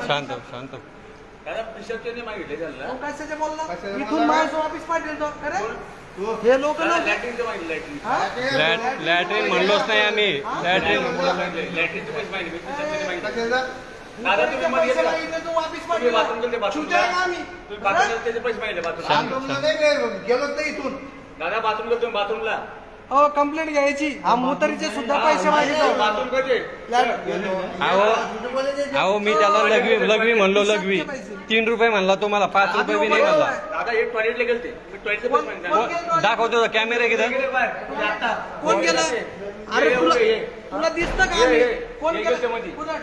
शांत शांत त्याला पिशवचे मागितले त्याला कशाचे बोलला इथून माझं ऑफिस पाठवेल तो अरे हे लोक लॅट्रिनचं मागितलं लॅट्रिन म्हणलोच नाही आम्ही लॅट्रिन लॅट्रिनचे पैसे मागितले पिशवचे मागितले दादा तुम्ही मध्ये पैसे मागितले तू ऑफिस पाठवेल बाथरूम गेले छुट्या आहे ना आम्ही तुम्ही बाथरूमला त्याचे पैसे मागितले बाथरूम गेलोच नाही इथून. दादा बाथरूम गेलो तुम्ही बाथरूमला हो कंप्लेंट घ्यायची हा मुतारीचे सुद्धा पैसे मागितले बाथरूम कसे अहो मी त्याला लघवी म्हणलो लघवी 3 रुपये म्हणला तुम्हाला 5 रुपये बी नाही म्हणला दादा एक टॉयलेटला गेलते मी टॉयलेटचे पैसे मागितले दाखवतो कॅमेरा किती कोण गेलं अरे तुला दिसतं का आम्ही? कोण गेलं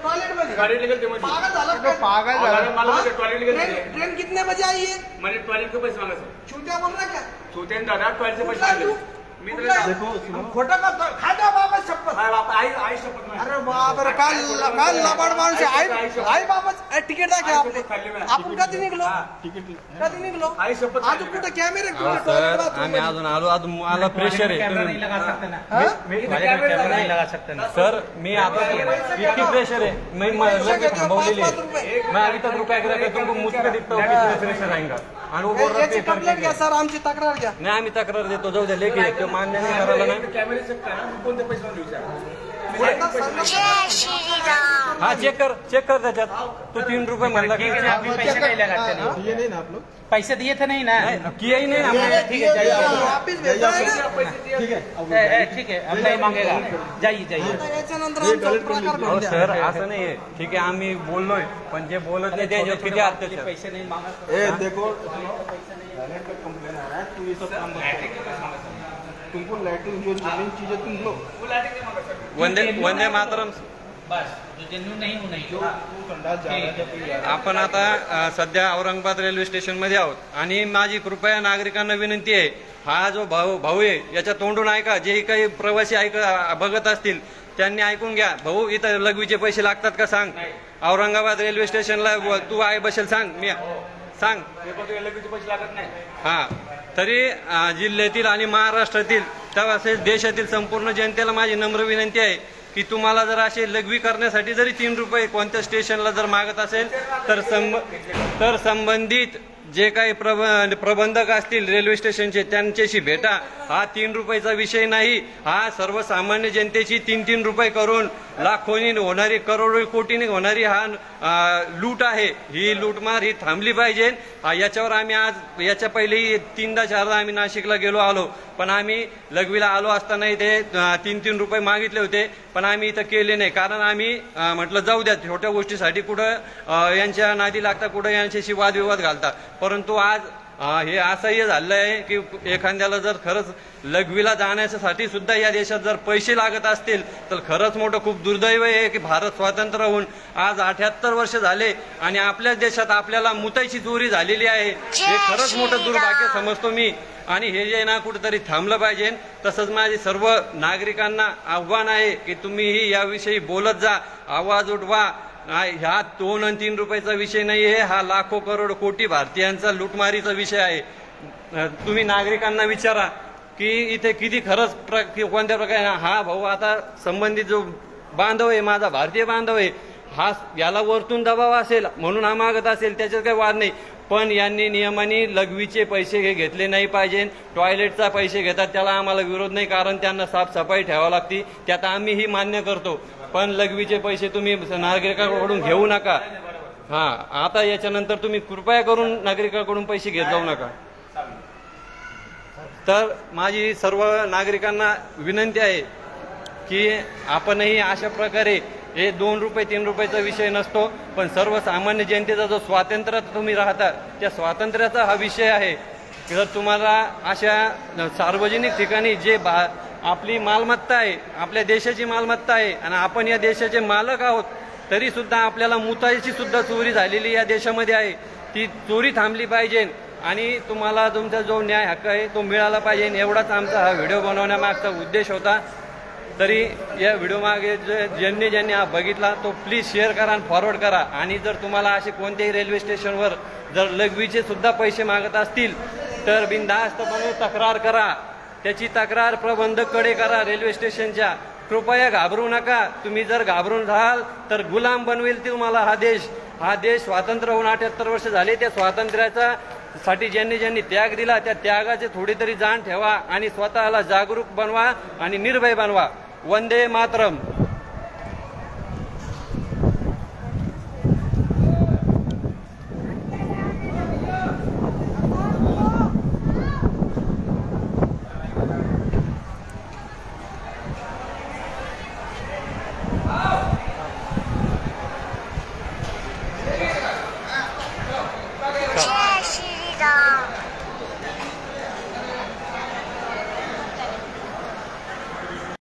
टॉयलेट मध्ये टॉयलेटला गेलते मध्ये पागल झाला काय? पागल झाला. मला टॉयलेटला गेलते ट्रेन कितने बजे आई है म्हणजे टॉयलेटचे पैसे मागायचे छुट्या बोल रहा क्या छोटे दादा टॉयलेटचे पैसे कुठला मागितले तू? मी कुठला? तर खोटं करतो खाजा बाबा शपथ आई आई शपथ नाही अरे बापरे काल लबाड माणूस आहे. आई बाबाच तिकीट दाखव आपण कधी निघलो कधी निघलो आई शपथ आज कुठे कॅमेरे सर आम्ही अजून आलो मला प्रेशर आहे सर मी आता इतकी प्रेशर है मैं लगे थांबवलेली है मैं अभी तक रुपया करा तुमको मुझको दिखता हूँ कितना प्रेशर आएगा आणि वो बोल रहा कंप्लेंट घ्या सर आमची तक्रार घ्या नाही आम्ही तक्रार देतो जाऊ द्या लेखी तो मान्य नाही करायला नाही कॅमेरे चेक करा कोणते पैसे मागले हा चेक कर त्याच्यात तो 3 रुपये म्हणला पैसे दिए थे नहीं ना किया ही नाही आम्हाला ठीक है जाइए वापिस भेजा है ना? ठीक है अब नहीं मांगेगा जाइए जाइए आता याच्यानंतर आमचा प्रकार हो घडून द्या. सर असं नाहीये ठीक आहे आम्ही बोललोय पण जे बोलत नाही त्याच्यावर किती अत्याचार पैसे नहीं मांगा ए देखो लैट्रिन का कंप्लेन आ रहा है तू ये सब काम मत तुमको लैट्रिन जो जमीन चीजें तुम लो वंदे मातरम बस जो जेन्युइन नहीं वो नहीं जो तू संडास जा रहा है जब तू जा रहा आपण आता सध्या औरंगाबाद रेल्वे स्टेशन मध्ये आहोत आणि माझी कृपया नागरिकांना विनंती आहे हा जो भाऊ आहे याच्या तोंडून ऐका जे काही प्रवासी बघत असतील त्यांनी ऐकून घ्या भाऊ इथं लघवीचे पैसे लागतात का सांग औरंगाबाद रेल्वे स्टेशनला तू आहे बसेल सांग मी सांग लगेच पैसे लागत नाही हा तरी जिल्ह्यातील आणि महाराष्ट्रातील तसेच देशातील संपूर्ण जनतेला माझी नम्र विनंती आहे की तुम्हाला जर असे लघवी करण्यासाठी जरी 3 रुपये कोणत्या स्टेशनला जर मागत असेल तर संबंधित जे काही प्रबंधक असतील रेल्वे स्टेशनचे त्यांच्याशी भेटा हा 3 रुपयाचा विषय नाही हा सर्वसामान्य जनतेची 3-3 रुपये करून लाखोनी होणारी करोडो कोटीने होणारी हा लूट आहे ही लूटमार ही थांबली पाहिजे याच्यावर आम्ही आज याच्या पहिलेही 3-4दा आम्ही नाशिकला आलो पण आम्ही लघवीला आलो असताना ते 3-3 रुपये मागितले होते पण आम्ही इथं केले नाही कारण आम्ही म्हटलं जाऊ द्या छोट्या गोष्टीसाठी कुठं यांच्या नादी लागता कुठं यांच्याशी वादविवाद घालता परंतु आज हे असह्य झालं आहे की एखाद्याला जर खरंच लघवीला जाण्यासाठी सुद्धा या देशात जर पैसे लागत असतील तर खरंच मोठं खूप दुर्दैव आहे की भारत स्वतंत्र होऊन आज 78 वर्ष झाले आणि आपल्याच देशात आपल्याला मुताईची चोरी झालेली आहे हे खरंच मोठं दुर्भाग्य समजतो मी आणि हे जे ना कुठेतरी थांबलं पाहिजे तसंच माझे सर्व नागरिकांना आव्हान आहे की तुम्हीही याविषयी बोलत जा आवाज उठवा ह्या 2 आणि 3 रुपयाचा विषय नाही आहे हा लाखो करोड कोटी भारतीयांचा लूटमारीचा विषय आहे तुम्ही नागरिकांना विचारा की इथे किती खरंच कोणत्या प्रकारे हा भाऊ आता संबंधित जो बांधव आहे माझा भारतीय बांधव आहे हा याला वरतून दबाव असेल म्हणून हा मागत असेल त्याच्यात काही वाद नाही पण यांनी नियमाने लघवीचे पैसे घेतले नाही पाहिजे टॉयलेटचा पैसे घेतात त्याला आम्हाला विरोध नाही कारण त्यांना साफसफाई ठेवावी लागते त्यात आम्हीही मान्य करतो पण लघवीचे पैसे तुम्ही नागरिकांकडून घेऊ नका हा आता याच्यानंतर तुम्ही कृपया करून नागरिकांकडून पैसे घेत जाऊ नका तर माझी सर्व नागरिकांना विनंती आहे की आपणही अशा प्रकारे हे 2 रुपये 3 रुपयाचा विषय नसतो पण सर्वसामान्य जनतेचा जो स्वातंत्र्यात तुम्ही राहता त्या स्वातंत्र्याचा हा विषय आहे जर तुम्हाला अशा सार्वजनिक ठिकाणी जे आपली मालमत्ता आहे आपल्या देशाची मालमत्ता आहे आणि आपण या देशाचे मालक आहोत तरी सुद्धा आपल्याला मुताईची सुद्धा चोरी झालेली या देशामध्ये आहे ती चोरी थांबली पाहिजे आणि तुम्हाला तुमचा जो न्याय हक्क आहे तो मिळाला पाहिजे एवढाच आमचा हा व्हिडिओ बनवण्यामागचा उद्देश होता तरी या व्हिडिओ मागे ज्यांनी हा बघितला तो प्लीज शेअर करा आणि फॉरवर्ड करा आणि जर तुम्हाला असे कोणत्याही रेल्वे स्टेशनवर जर लघवीचे सुद्धा पैसे मागत असतील तर बिनधास्तपणे तक्रार करा त्याची तक्रार प्रबंधककडे करा रेल्वे स्टेशनच्या कृपया घाबरू नका तुम्ही जर घाबरून राहाल तर गुलाम बनवेल तुम्हाला हा देश हा देश स्वातंत्र्य होऊन 78 वर्ष झाले. त्या स्वातंत्र्याचा साठी ज्यांनी ज्यांनी त्याग दिला त्या त्यागाचे थोडी तरी जाण ठेवा आणि स्वतःला जागरूक बनवा आणि निर्भय बनवा. वंदे मातरम.